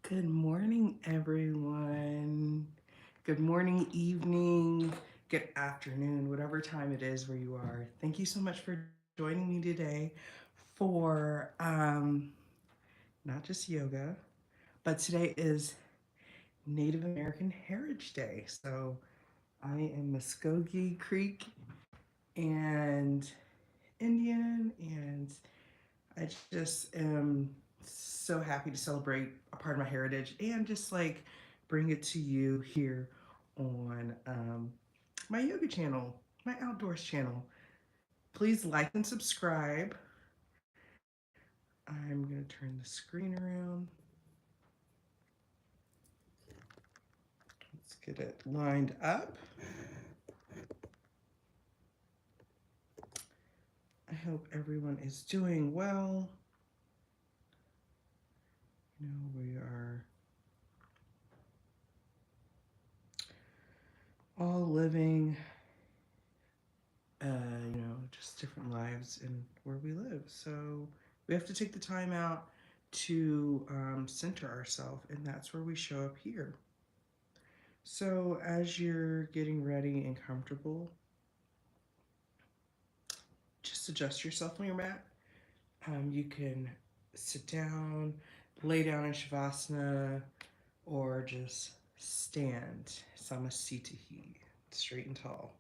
Good morning, everyone. Good morning, evening, good afternoon, whatever time it is where you are. Thank you so much for joining me today for not just yoga, but today is Native American Heritage Day. So I am Muskogee Creek and Indian, and I just am so happy to celebrate a part of my heritage and just like bring it to you here on my yoga channel, my outdoors channel. Please like and subscribe. I'm going to turn the screen around. Let's get it lined up. I hope everyone is doing well. We are all living just different lives and where we live. So we have to take the time out to center ourselves, and that's where we show up here. So as you're getting ready and comfortable, just adjust yourself on your mat. You can sit down, lay down in Shavasana, or just stand Samasthiti, straight and tall.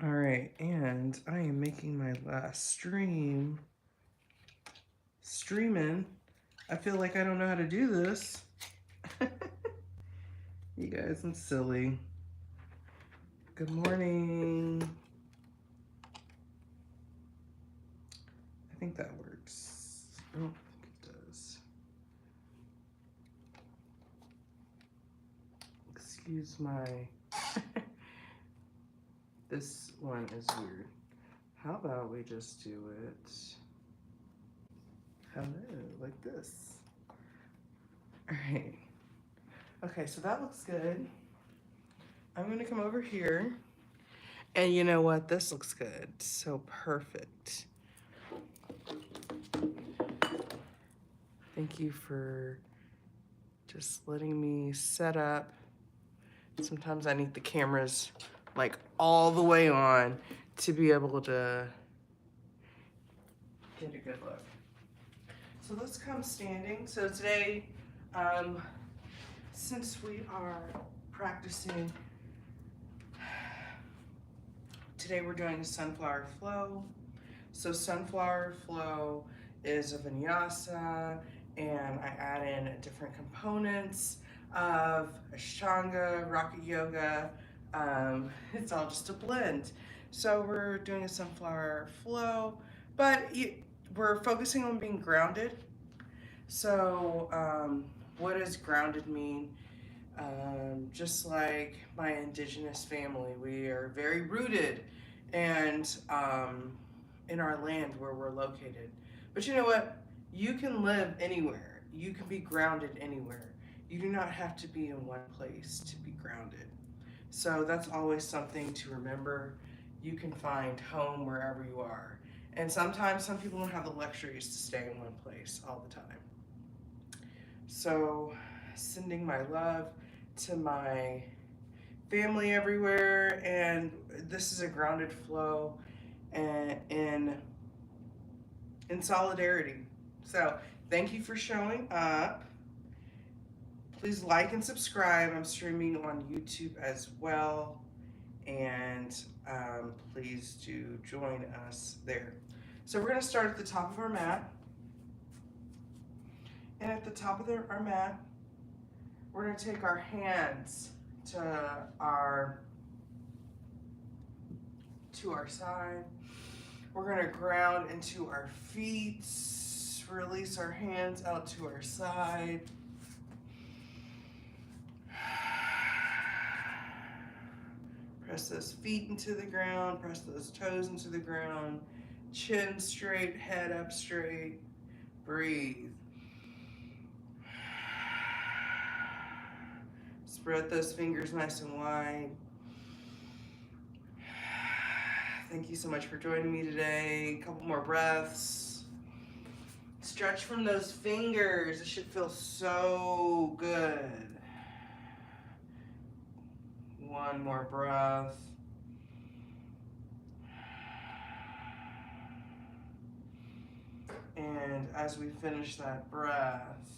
All right, and I am making my last streaming. I feel like I don't know how to do this. You guys, I'm silly. Good morning. I think that works. I don't think it does. Excuse my... This one is weird. How about we just do it... Hello, like this. All right. Okay, so that looks good. I'm gonna come over here. And you know what? This looks good. So perfect. Thank you for just letting me set up. Sometimes I need the cameras like all the way on to be able to get a good look. So let's come standing. So today, since we are practicing, today we're doing a Sunflower Flow. So Sunflower Flow is a vinyasa, and I add in different components of Ashtanga, Rocket Yoga. It's all just a blend. So we're doing a Sunflower Flow, but we're focusing on being grounded. So what does grounded mean? Just like my indigenous family, we are very rooted and in our land where we're located. But you know what? You can live anywhere. You can be grounded anywhere. You do not have to be in one place to be grounded. So that's always something to remember. You can find home wherever you are. And sometimes some people don't have the luxuries to stay in one place all the time. So sending my love to my family everywhere, and this is a grounded flow and in solidarity. So thank you for showing up. Please like and subscribe. I'm streaming on YouTube as well, and please do join us there. So we're going to start at the top of our mat, and at the top of our mat, we're going to take our hands to our side. We're going to ground into our feet. release our hands out to our side. Press those feet into the ground, press those toes into the ground. Chin straight, head up straight. Breathe. Spread those fingers nice and wide. Thank you so much for joining me today. A couple more breaths. Stretch from those fingers. It should feel so good. One more breath. And as we finish that breath,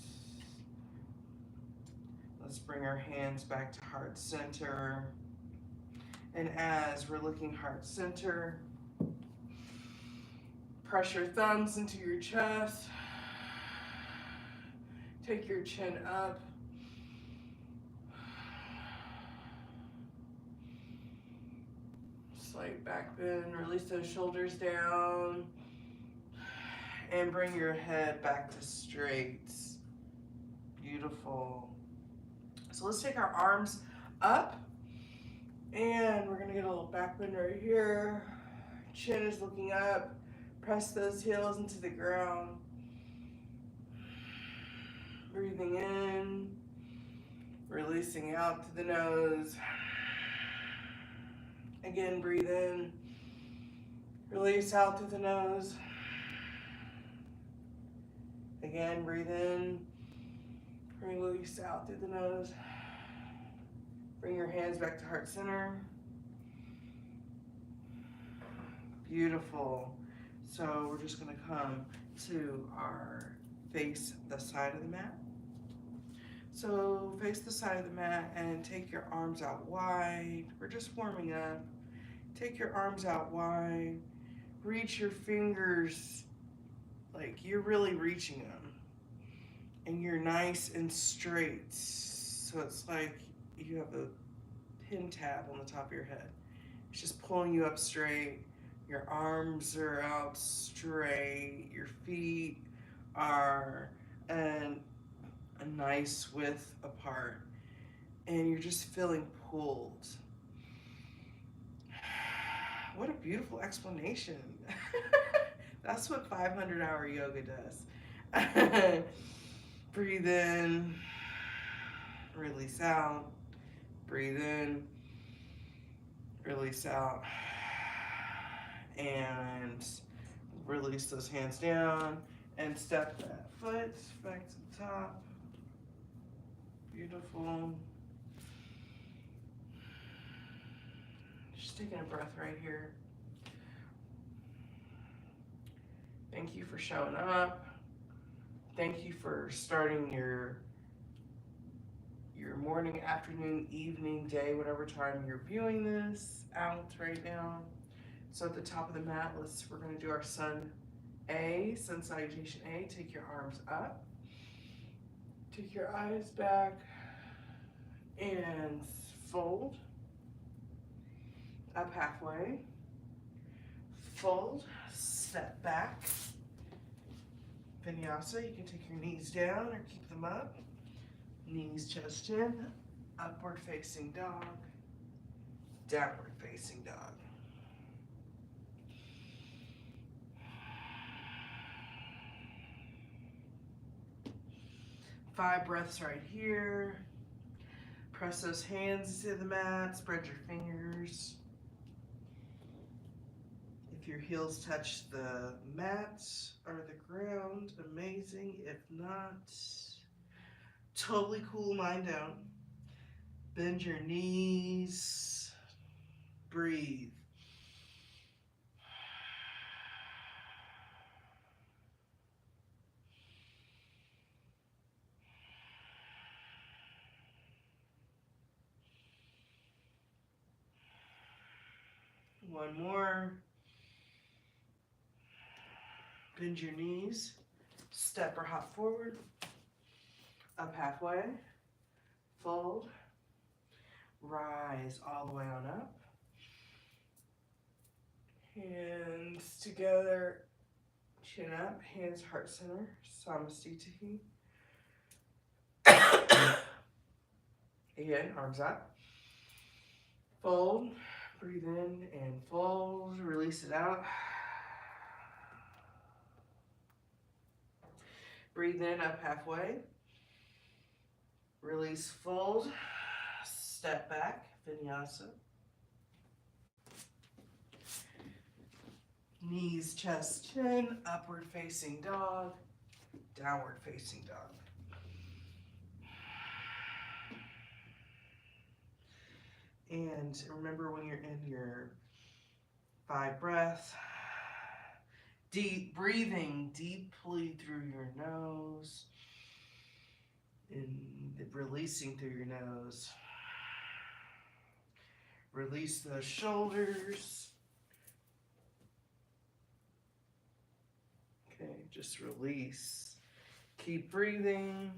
let's bring our hands back to heart center. And as we're looking heart center, press your thumbs into your chest. Take your chin up. Slight back bend, release those shoulders down. And bring your head back to straight. Beautiful. So let's take our arms up. And we're gonna get a little back bend right here. Chin is looking up. Press those heels into the ground. Breathing in. Releasing out to the nose. Again, breathe in. Release out through the nose. Again, breathe in. Release out through the nose. Bring your hands back to heart center. Beautiful. So we're just gonna come to our face the side of the mat. So face the side of the mat and take your arms out wide. We're just warming up. Take your arms out wide. Reach your fingers like you're really reaching them. And you're nice and straight. So it's like you have a pin tab on the top of your head. It's just pulling you up straight. Your arms are out straight. Your feet are a nice width apart. And you're just feeling pulled. What a beautiful explanation. That's what 500-hour yoga does. Breathe in. Release out. Breathe in. Release out. And release those hands down. And step that foot back to the top. Beautiful. Just taking a breath right here. Thank you for showing up. Thank you for starting your morning, afternoon, evening, day, whatever time you're viewing this out right now. So at the top of the mat, we're gonna do our sun salutation A. Take your arms up. Take your eyes back and fold. Up halfway. Fold, step back. Vinyasa, you can take your knees down or keep them up. Knees, chest in, upward facing dog, downward facing dog. Five breaths right here. Press those hands into the mat, spread your fingers. If your heels touch the mat or the ground, amazing. If not, totally cool, mind down. Bend your knees. Breathe. One more. Bend your knees. Step or hop forward. Up halfway. Fold. Rise all the way on up. Hands together. Chin up, hands heart center, samastitihi. Again, arms up. Fold, breathe in and fold, release it out. Breathe in, up halfway. Release, fold, step back, vinyasa. Knees, chest, chin, upward facing dog, downward facing dog. And remember when you're in your 5 breath, deep breathing deeply through your nose and releasing through your nose. Release the shoulders. Okay, just release. Keep breathing.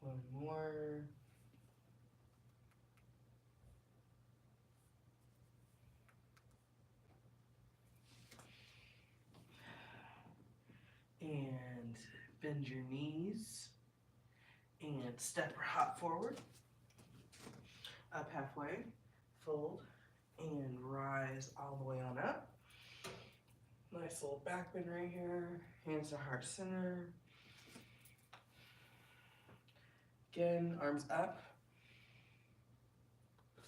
One more. And bend your knees and step or hop forward. Up halfway, fold and rise all the way on up. Nice little back bend right here. Hands to heart center. Again, arms up.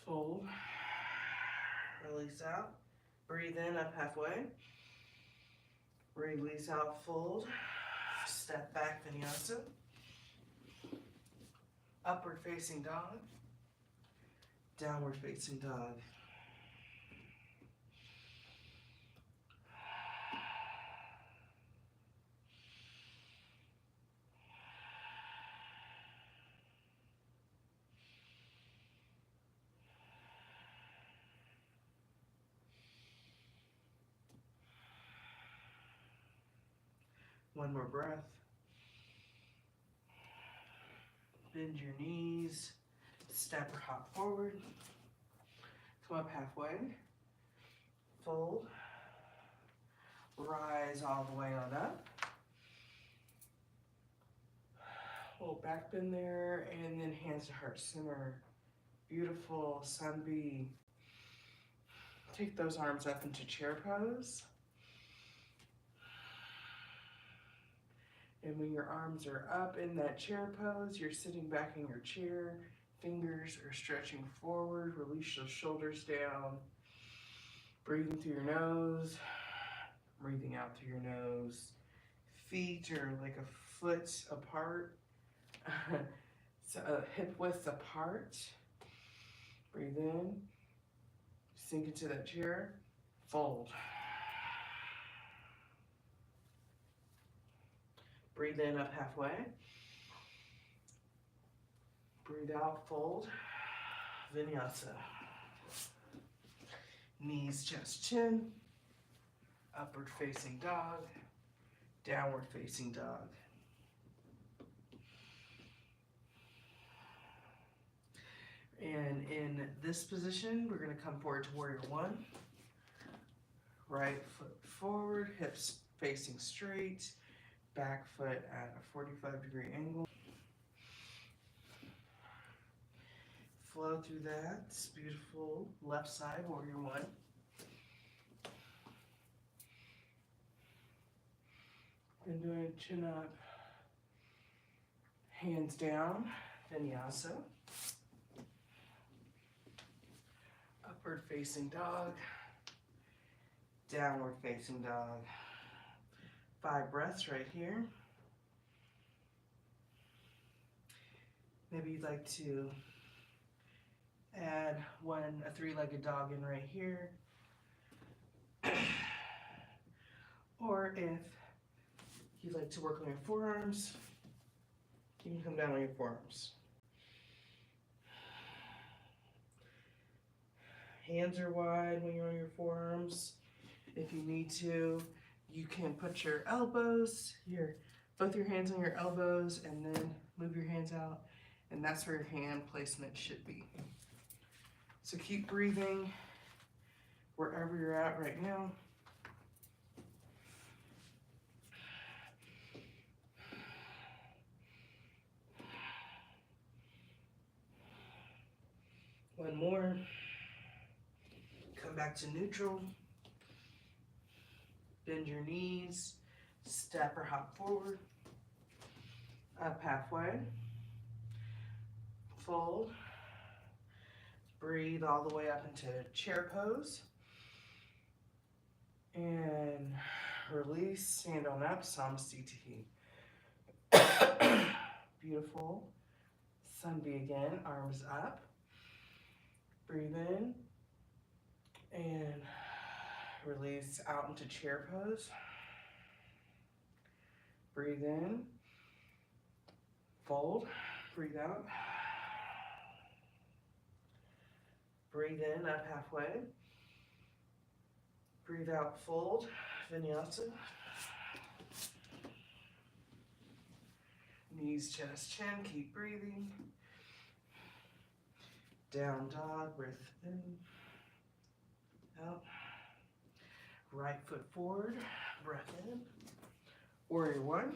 Fold. Release out. Breathe in, up halfway. Release out, fold. Step back, vinyasa. Upward facing dog. Downward facing dog. One more breath. Bend your knees. Step or hop forward. Come up halfway. Fold. Rise all the way on up. Little back bend there, and then hands to heart center. Beautiful sun bee. Take those arms up into chair pose. And when your arms are up in that chair pose, you're sitting back in your chair. Fingers are stretching forward. Release those shoulders down. Breathing through your nose. Breathing out through your nose. Feet are like a foot apart. So hip width apart. Breathe in. Sink into that chair. Fold. Breathe in, up halfway. Breathe out, fold. Vinyasa. Knees, chest, chin. Upward facing dog. Downward facing dog. And in this position, we're going to come forward to warrior 1. Right foot forward, hips facing straight. Back foot at a 45-degree angle. Flow through that. It's beautiful. Left side, warrior 1. And doing chin up, hands down, vinyasa. Upward facing dog, downward facing dog. 5 breaths right here. Maybe you'd like to add a 3-legged dog in right here. Or if you'd like to work on your forearms, you can come down on your forearms. Hands are wide when you're on your forearms. If you need to, you can put your elbows, both your hands on your elbows, and then move your hands out And that's where your hand placement should be. So keep breathing wherever you're at right now. One more. Come back to neutral. Bend your knees. Step or hop forward. Up halfway. Fold. Breathe all the way up into chair pose. And release. Stand on up. Samasthiti. Beautiful. Sun B again. Arms up. Breathe in. And release out into chair pose. Breathe in. Fold. Breathe out. Breathe in, up halfway. Breathe out, fold. Vinyasa. Knees, chest, chin. Keep breathing. Down dog. Breath in. Out. Right foot forward. Breath in. Warrior one.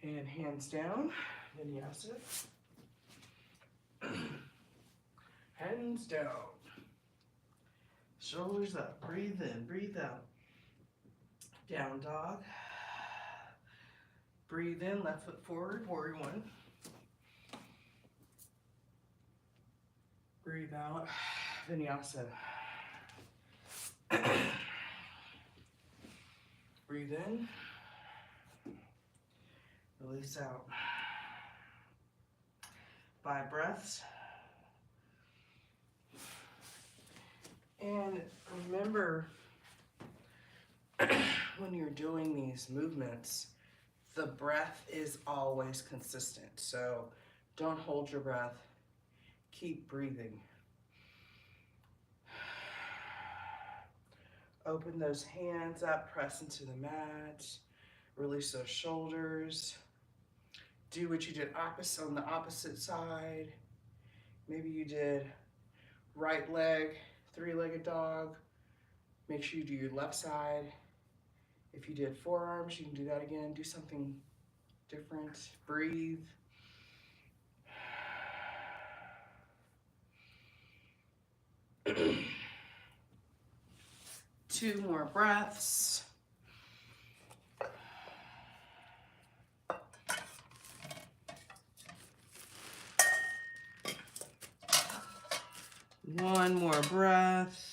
And hands down. Vinyasa. Hands down. Shoulders up. Breathe in. Breathe out. Down dog. Breathe in. Left foot forward. Warrior one. Breathe out. Vinyasa. Breathe in. Release out. 5 breaths. And remember, when you're doing these movements, the breath is always consistent. So don't hold your breath. Keep breathing. Open those hands up, press into the mat. Release those shoulders. Do what you did opposite on the opposite side. Maybe you did right leg, 3-legged dog. Make sure you do your left side. If you did forearms, you can do that again. Do something different. Breathe. Two more breaths. One more breath.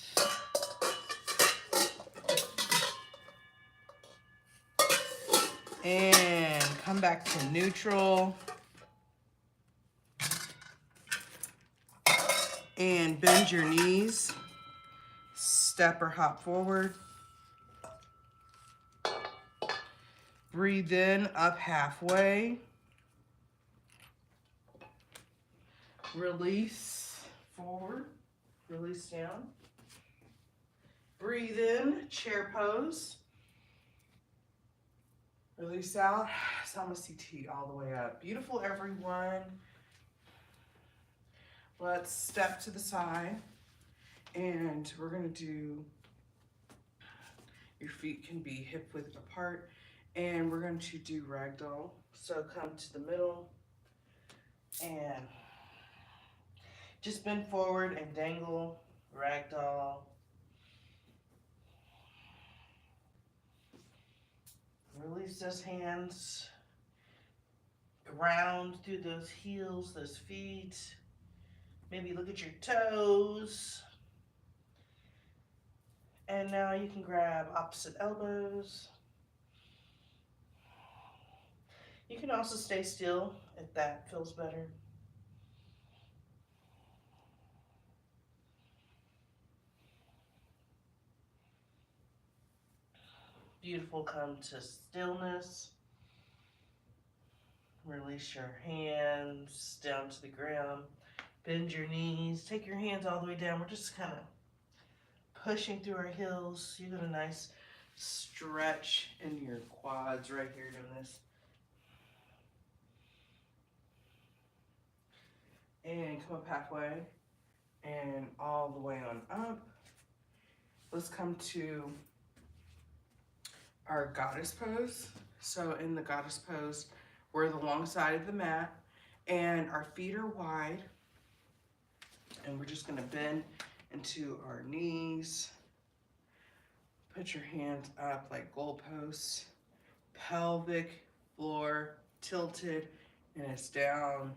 And come back to neutral. And bend your knees. Step or hop forward. Breathe in, up halfway. Release forward. Release down. Breathe in, chair pose. Release out, Samasthiti all the way up. Beautiful, everyone. Let's step to the side, and we're gonna do, your feet can be hip width apart, and we're going to do ragdoll. So come to the middle, and just bend forward and dangle, ragdoll. Release those hands, round through those heels, those feet. Maybe look at your toes. And now you can grab opposite elbows. You can also stay still if that feels better. Beautiful, come to stillness. Release your hands down to the ground. Bend your knees. Take your hands all the way down. We're just kind of pushing through our heels. You got a nice stretch in your quads right here doing this. and come up halfway and all the way on up. Let's come to our goddess pose. So in the goddess pose, we're the long side of the mat and our feet are wide, and we're just gonna bend into our knees. Put your hands up like goalposts. Pelvic floor tilted and it's down.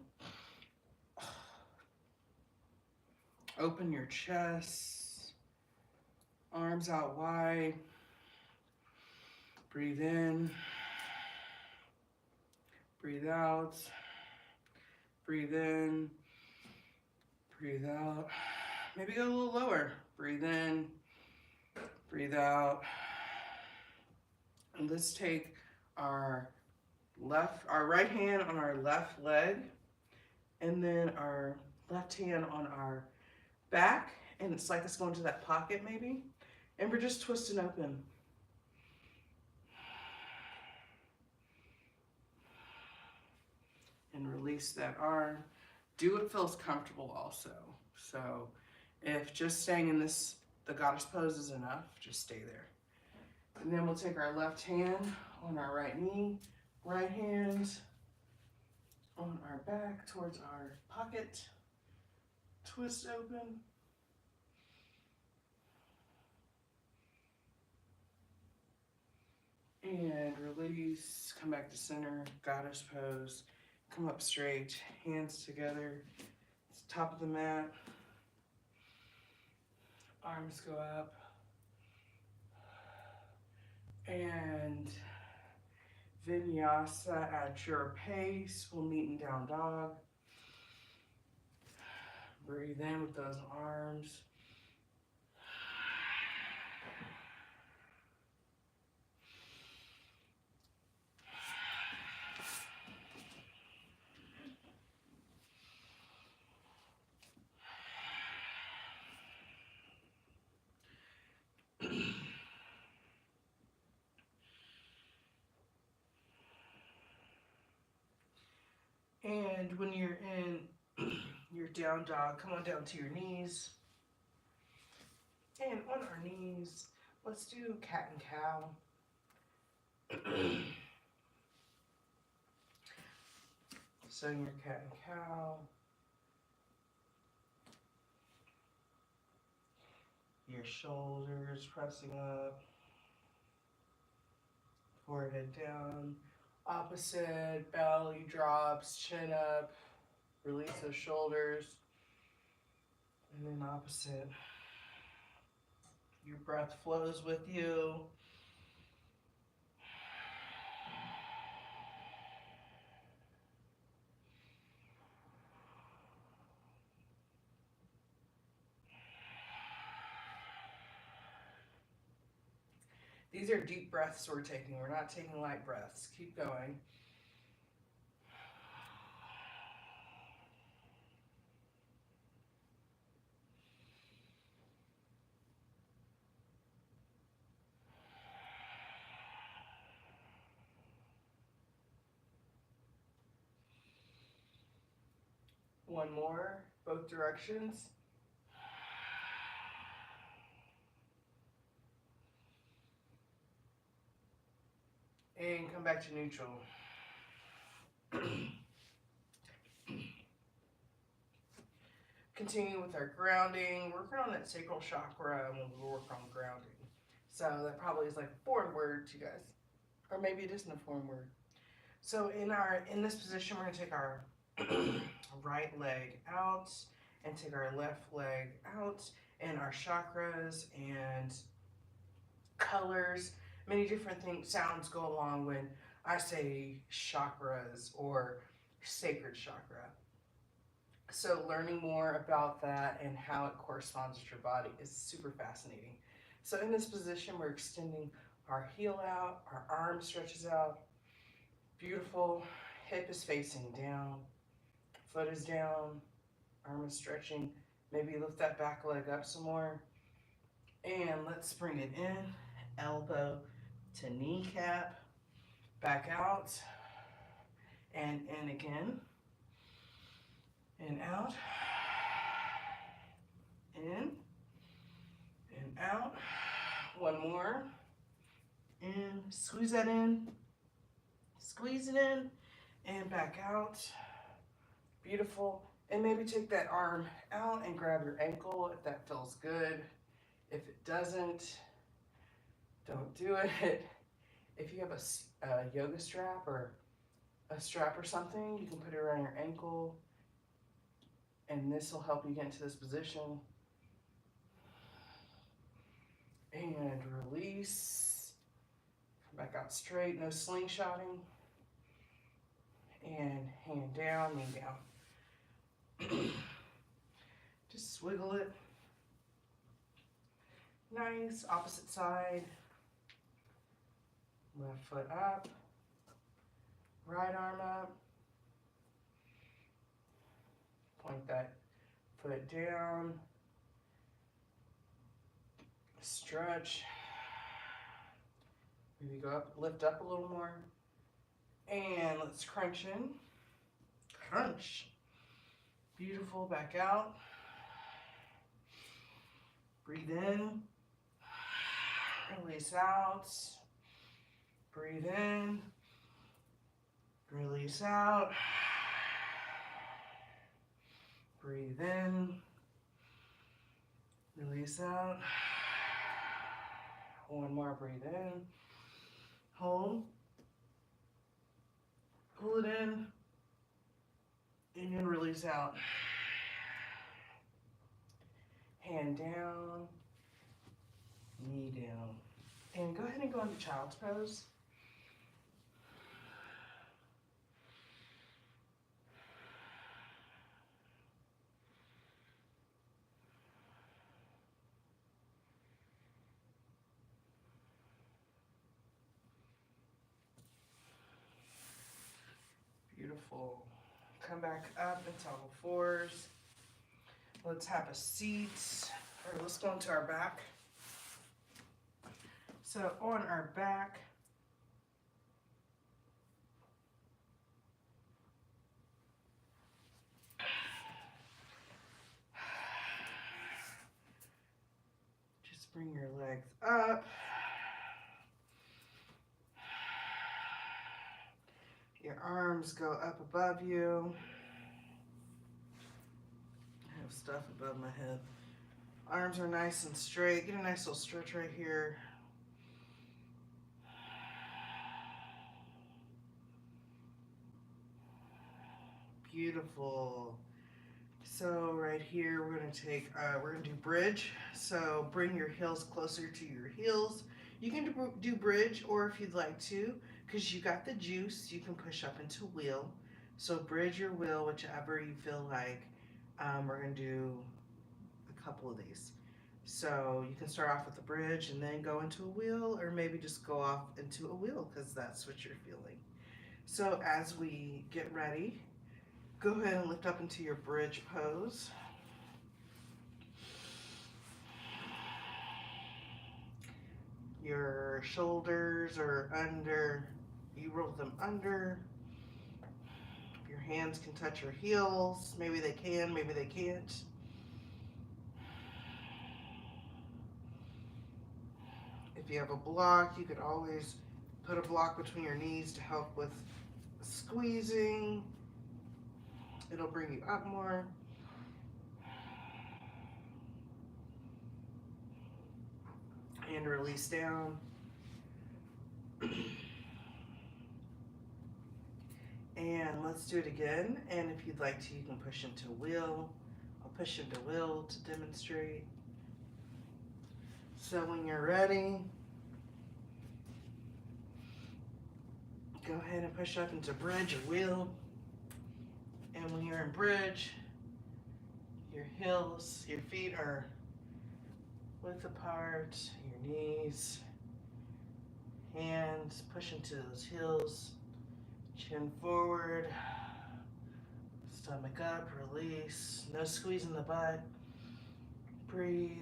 Open your chest, arms out wide. Breathe in, breathe out, breathe in, breathe out. Maybe go a little lower. Breathe in, breathe out. And let's take our right hand on our left leg, and then our left hand on our back, and it's like it's going to that pocket maybe, and we're just twisting open. And release that arm. Do what feels comfortable also. So if just staying in the goddess pose is enough, just stay there. And then we'll take our left hand on our right knee, right hand on our back towards our pocket, twist open. And release, come back to center, goddess pose, come up straight, hands together, top of the mat, arms go up, and vinyasa at your pace. We'll meet in down dog. Breathe in with those arms. And when you're in your down dog, come on down to your knees. And on our knees, let's do cat and cow. So your cat and cow. Your shoulders pressing up. Forehead down. Opposite, belly drops, chin up. Release those shoulders. And then opposite. Your breath flows with you. These are deep breaths we're taking. We're not taking light breaths. Keep going. One more, both directions. And come back to neutral. Continue with our grounding. Working on that sacral chakra when we work on grounding. So that probably is like a foreign word to you guys. Or maybe it isn't a foreign word. So in this position, we're gonna take our right leg out and take our left leg out, and our chakras and colors, many different things, sounds go along when I say chakras or sacred chakra. So learning more about that and how it corresponds with your body is super fascinating. So in this position, we're extending our heel out, our arm stretches out. Beautiful. Hip is facing down, foot is down, arm is stretching. Maybe lift that back leg up some more. And let's bring it in, elbow to kneecap, back out, and in again. and out, in and out. One more, in, squeeze that in, squeeze it in, and back out. Beautiful. And maybe take that arm out and grab your ankle if that feels good. If it doesn't, don't do it. If you have a yoga strap or a strap or something, you can put it around your ankle, and this will help you get into this position. And release. Come back out straight, no slingshotting. And hand down, knee down. Just swiggle it. Nice. Opposite side. Left foot up. Right arm up. Point that foot down. Stretch. Maybe go up, lift up a little more. And let's crunch in. Crunch. Beautiful, back out. Breathe in. Release out. Breathe in. Release out. Breathe in. Release out. One more, breathe in. Hold. Pull it in. And release out. Hand down, knee down. And go ahead and go into child's pose. Beautiful. Come back up and toggle fours. Let's have a seat, or let's go into our back. So on our back, just bring your legs up. Your arms go up above you. I have stuff above my head. Arms are nice and straight. Get a nice little stretch right here. Beautiful. So right here, we're gonna do bridge. So bring your heels closer to your heels. You can do bridge, or if you'd like to, because you got the juice, you can push up into wheel. So bridge your wheel, whichever you feel like. We're gonna do a couple of these. So you can start off with the bridge and then go into a wheel, or maybe just go off into a wheel because that's what you're feeling. So as we get ready, go ahead and lift up into your bridge pose. Your shoulders are under, you roll them under. Your hands can touch your heels. Maybe they can, maybe they can't. If you have a block, you could always put a block between your knees to help with squeezing. It'll bring you up more. And release down. And let's do it again. And if you'd like to, you can push into wheel. I'll push into wheel to demonstrate. So when you're ready, go ahead and push up into bridge or wheel. And when you're in bridge, your heels, your feet are width apart, your knees, hands, push into those heels, chin forward, stomach up, release, no squeeze in the butt, breathe.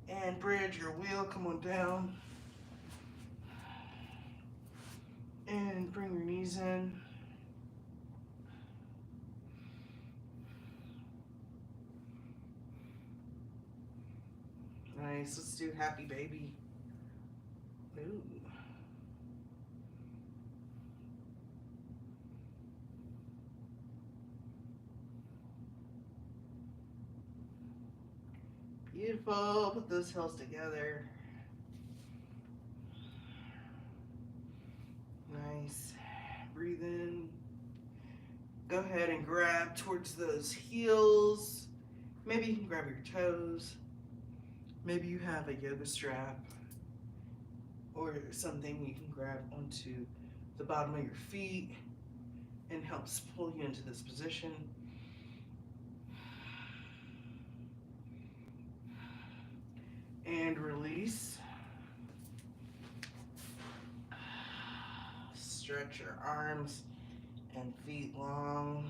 And bridge your wheel, come on down. And Bring your knees in. Nice. Let's do happy baby. Ooh. Beautiful. Put those heels together. Nice. Breathe in. Go ahead and grab towards those heels. Maybe you can grab your toes. Maybe you have a yoga strap or something you can grab onto the bottom of your feet and helps pull you into this position. And release. Stretch your arms and feet long.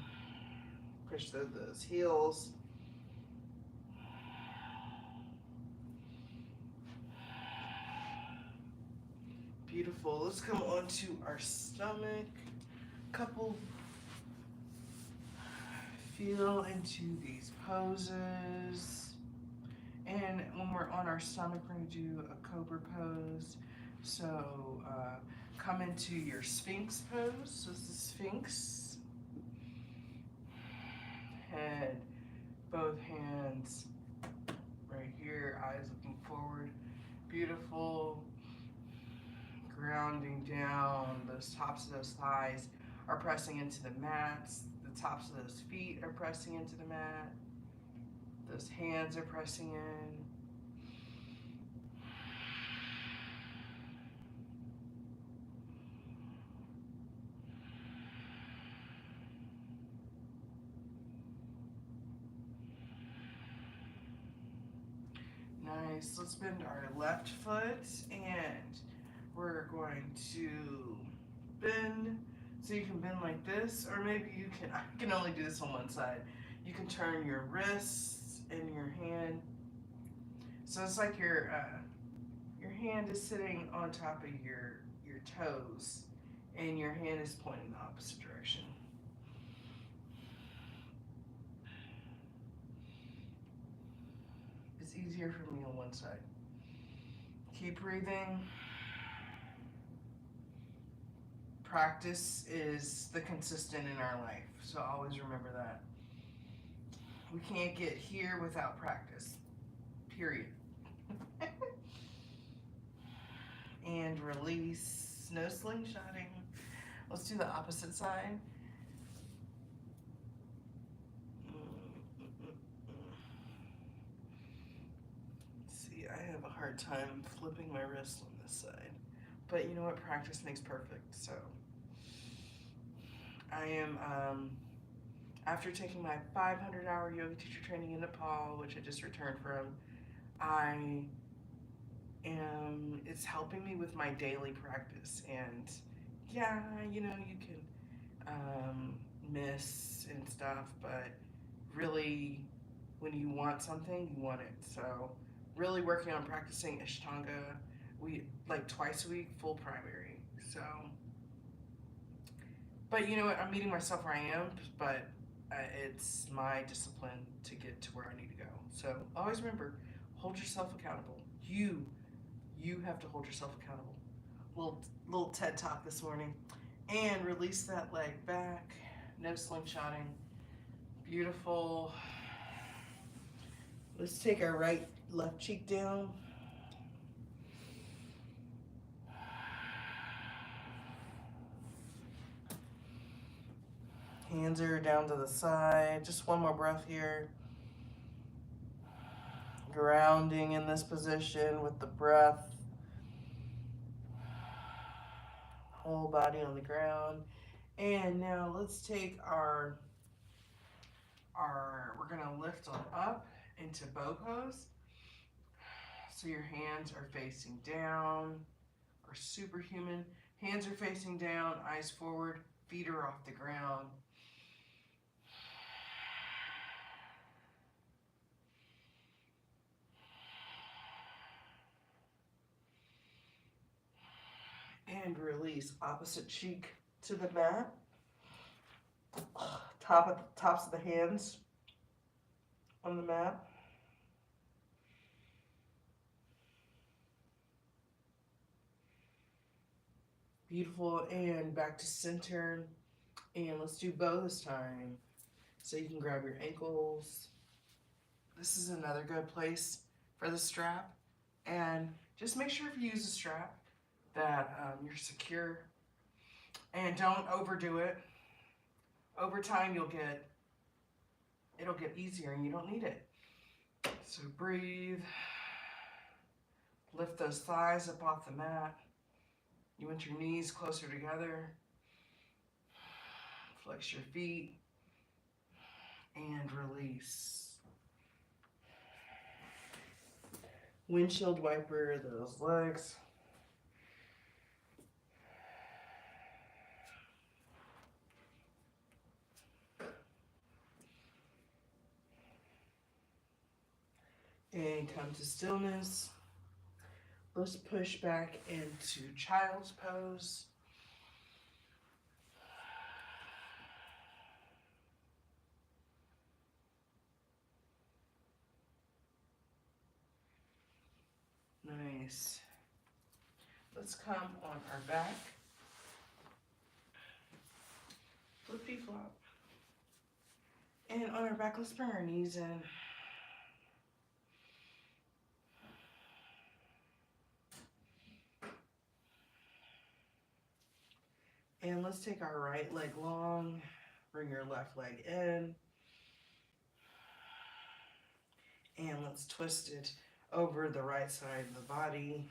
Push those heels. Beautiful. Let's come onto our stomach. Feel into these poses. And when we're on our stomach, we're going to do a cobra pose. So come into your Sphinx pose. So it's the Sphinx. Head, both hands right here, eyes looking forward. Beautiful. Grounding down. Those tops of those thighs are pressing into the mats. The tops of those feet are pressing into the mat. Those hands are pressing in. Nice. Let's bend our left foot and we're going to bend. So you can bend like this, or maybe I can only do this on one side. You can turn your wrists and your hand. So it's like your hand is sitting on top of your toes and your hand is pointing the opposite direction. It's easier for me on one side. Keep breathing. Practice is the consistent in our life, so always remember that. We can't get here without practice, period. And release, no slingshotting. Let's do the opposite side. See, I have a hard time flipping my wrist on this side, but you know what, practice makes perfect, so. I am, after taking my 500-hour yoga teacher training in Nepal, which I just returned from, it's helping me with my daily practice. And yeah, you know, you can miss and stuff, but really, when you want something, you want it. So really working on practicing Ashtanga, like twice a week, full primary. So, but you know what, I'm meeting myself where I am, but it's my discipline to get to where I need to go. So always remember, hold yourself accountable. You have to hold yourself accountable. Little TED talk this morning. And release that leg back. No slingshotting. Beautiful. Let's take our left cheek down. Hands are down to the side. Just one more breath here. Grounding in this position with the breath. Whole body on the ground. And now let's take we're gonna lift on up into bow pose. So your hands are facing down, or superhuman. Hands are facing down, eyes forward, feet are off the ground. And release, opposite cheek. to the mat. Tops of the hands on the mat. Beautiful, and back to center. And let's do bow this time. So you can grab your ankles. This is another good place for the strap. And just make sure if you use a strap that you're secure. And don't overdo it. Over time it'll get easier and you don't need it. So breathe. Lift those thighs up off the mat. You want your knees closer together. Flex your feet and release. Windshield wiper those legs. And come to stillness. Let's push back into child's pose. Nice. Let's come on our back. Flippy flop. And on our back, let's bring our knees in. And let's take our right leg long, bring your left leg in, and let's twist it over the right side of the body.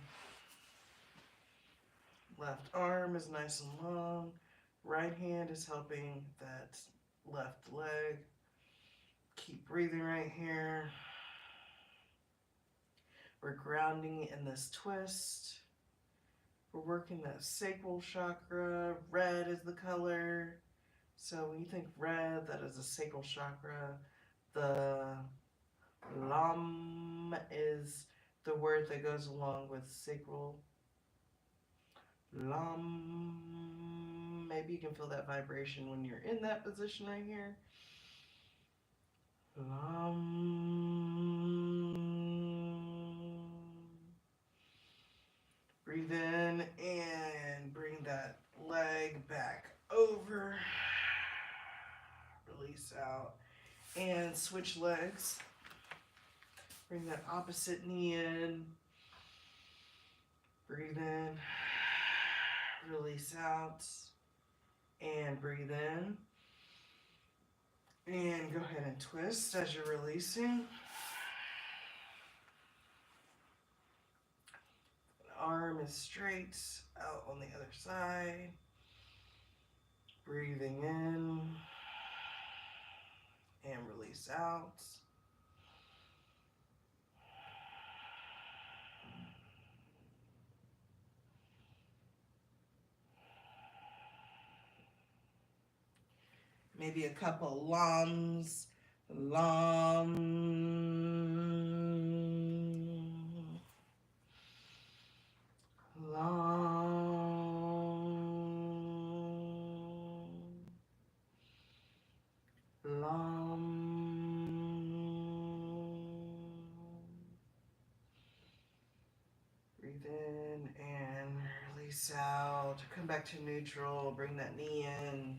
Left arm is nice and long, right hand is helping that left leg. Keep breathing right here. We're grounding in this twist. We're working that sacral chakra. Red is the color. So when you think red, that is a sacral chakra. The lam is the word that goes along with sacral. Lam. Maybe you can feel that vibration when you're in that position right here. Lam. Breathe in and bring that leg back over. Release out. And switch legs. Bring that opposite knee in. Breathe in. Release out. And breathe in. And go ahead and twist as you're releasing. Arm is straight out on the other side. Breathing in and release out. Maybe a couple lams. Lam. Breathe in and release out. Come back to neutral. Bring that knee in.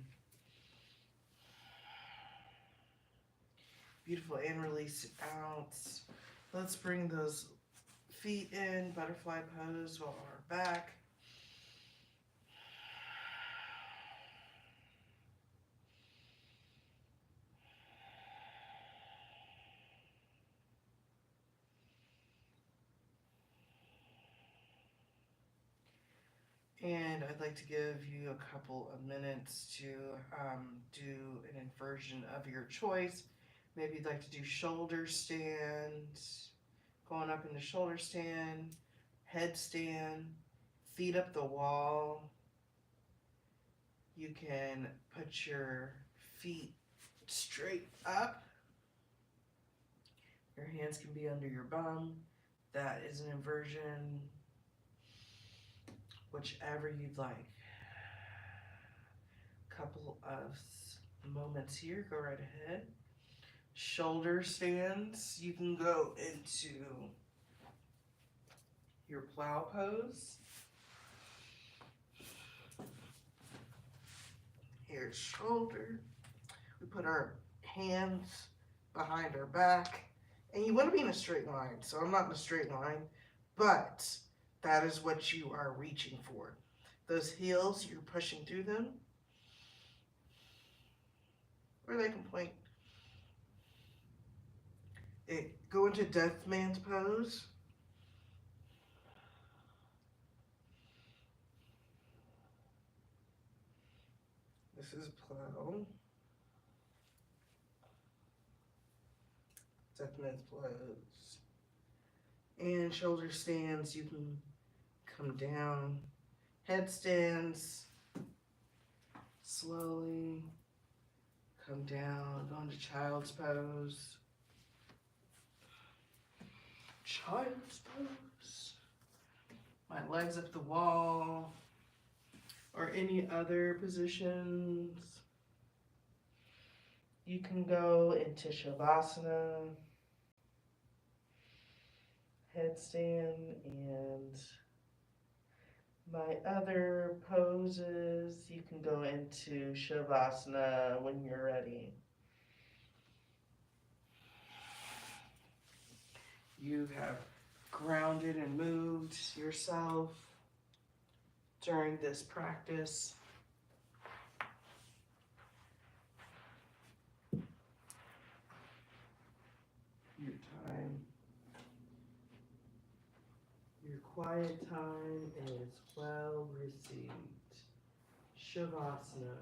Beautiful. And release it out. Let's bring those feet in. Butterfly pose while on our back. And I'd like to give you a couple of minutes to do an inversion of your choice. Maybe you'd like to do shoulder stand, going up into shoulder stand, headstand, feet up the wall. You can put your feet straight up. Your hands can be under your bum. That is an inversion. Whichever you'd like. couple of moments here. Go right ahead. Shoulder stands. You can go into your plow pose. Here's shoulder. We put our hands behind our back. And you want to be in a straight line. So I'm not in a straight line, but that is what you are reaching for. Those heels, you're pushing through them. Or they can point. Go into Death Man's pose. This is plow. Death Man's pose. And shoulder stands, you can come down. Headstands, slowly come down, go into child's pose. Child's pose. My legs up the wall, or any other positions. You can go into Shavasana, headstand, and my other poses, you can go into Shavasana when you're ready. You have grounded and moved yourself during this practice. Your time, your quiet time is well received. Shavasana.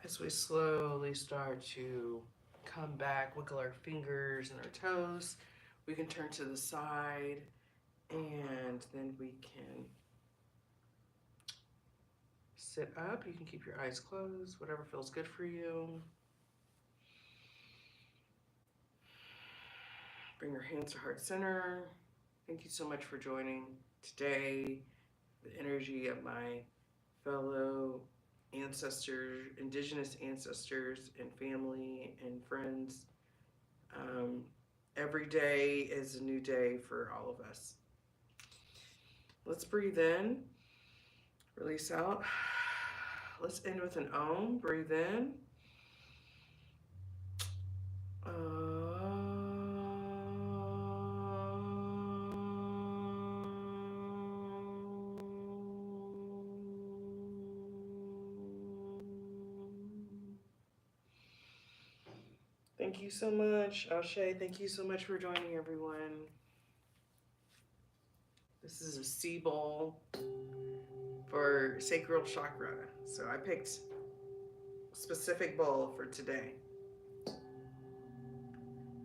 As we slowly start to come back, wiggle our fingers and our toes, we can turn to the side, and then we can sit up. You can keep your eyes closed, whatever feels good for you. Bring your hands to heart center. Thank you so much for joining today. The energy of my fellow ancestors, indigenous ancestors and family and friends. Every day is a new day for all of us. Let's breathe in, release out. Let's end with an Om. Breathe in. Thank you so much. Ashe, thank you so much for joining, everyone. This is a sea bowl for sacral chakra. So I picked a specific bowl for today.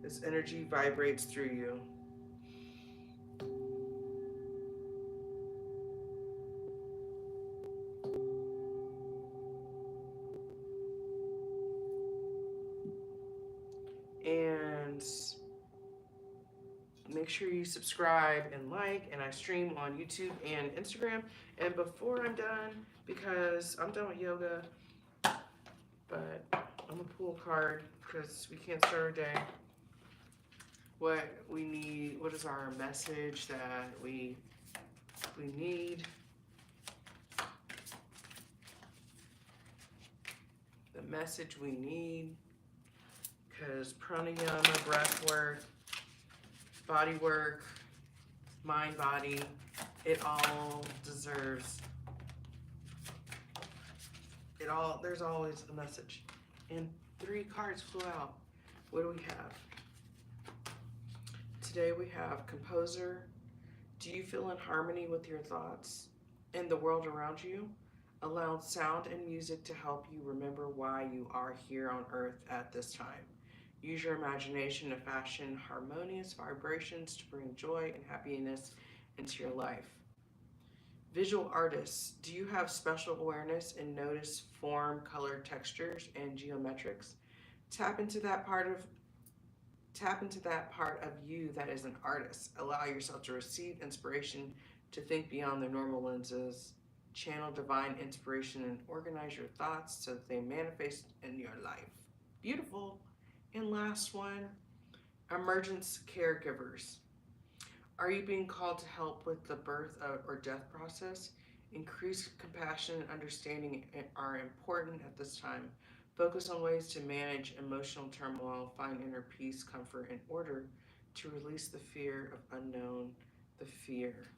This energy vibrates through you. And make sure you subscribe and like, and I stream on YouTube and Instagram. And before I'm done, because I'm done with yoga, but I'm gonna pull a card because we can't start our day. What we need, what is our message that we need? The message we need, because pranayama, breath work, body work, mind, body, it all deserves, it all, there's always a message. And 3 cards flew out. What do we have? Today we have composer. Do you feel in harmony with your thoughts and the world around you? Allow sound and music to help you remember why you are here on earth at this time. Use your imagination to fashion harmonious vibrations to bring joy and happiness into your life. Visual artists, do you have special awareness and notice form, color, textures, and geometrics? Tap into that part of you that is an artist. Allow yourself to receive inspiration to think beyond the normal lenses. Channel divine inspiration and organize your thoughts so that they manifest in your life. Beautiful. And last one, emergence caregivers. Are you being called to help with the birth or death process? Increased compassion and understanding are important at this time. Focus on ways to manage emotional turmoil, find inner peace, comfort, in order to release the fear of unknown, the fear.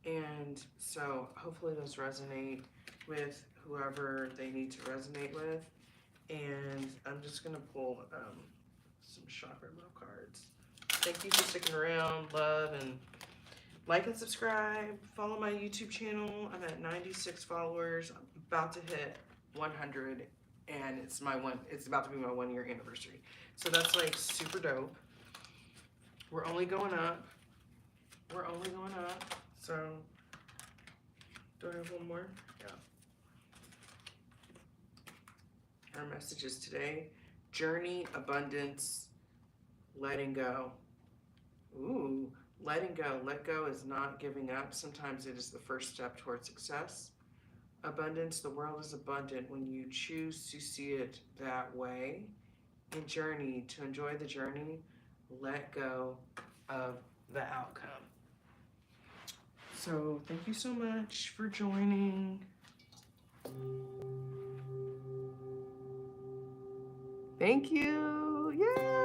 And so hopefully those resonate with whoever they need to resonate with. And I'm just going to pull some chakra love cards. Thank you for sticking around. Love, and like and subscribe. Follow my YouTube channel. I'm at 96 followers. I'm about to hit 100, and it's about to be my 1 year anniversary. So that's like super dope. We're only going up. We're only going up. So, do I have one more? Yeah. Our messages today: journey, abundance, letting go. Ooh, letting go. Let go is not giving up. Sometimes it is the first step towards success. Abundance, the world is abundant when you choose to see it that way. And journey, to enjoy the journey, let go of the outcome. So thank you so much for joining. Thank you. Yay!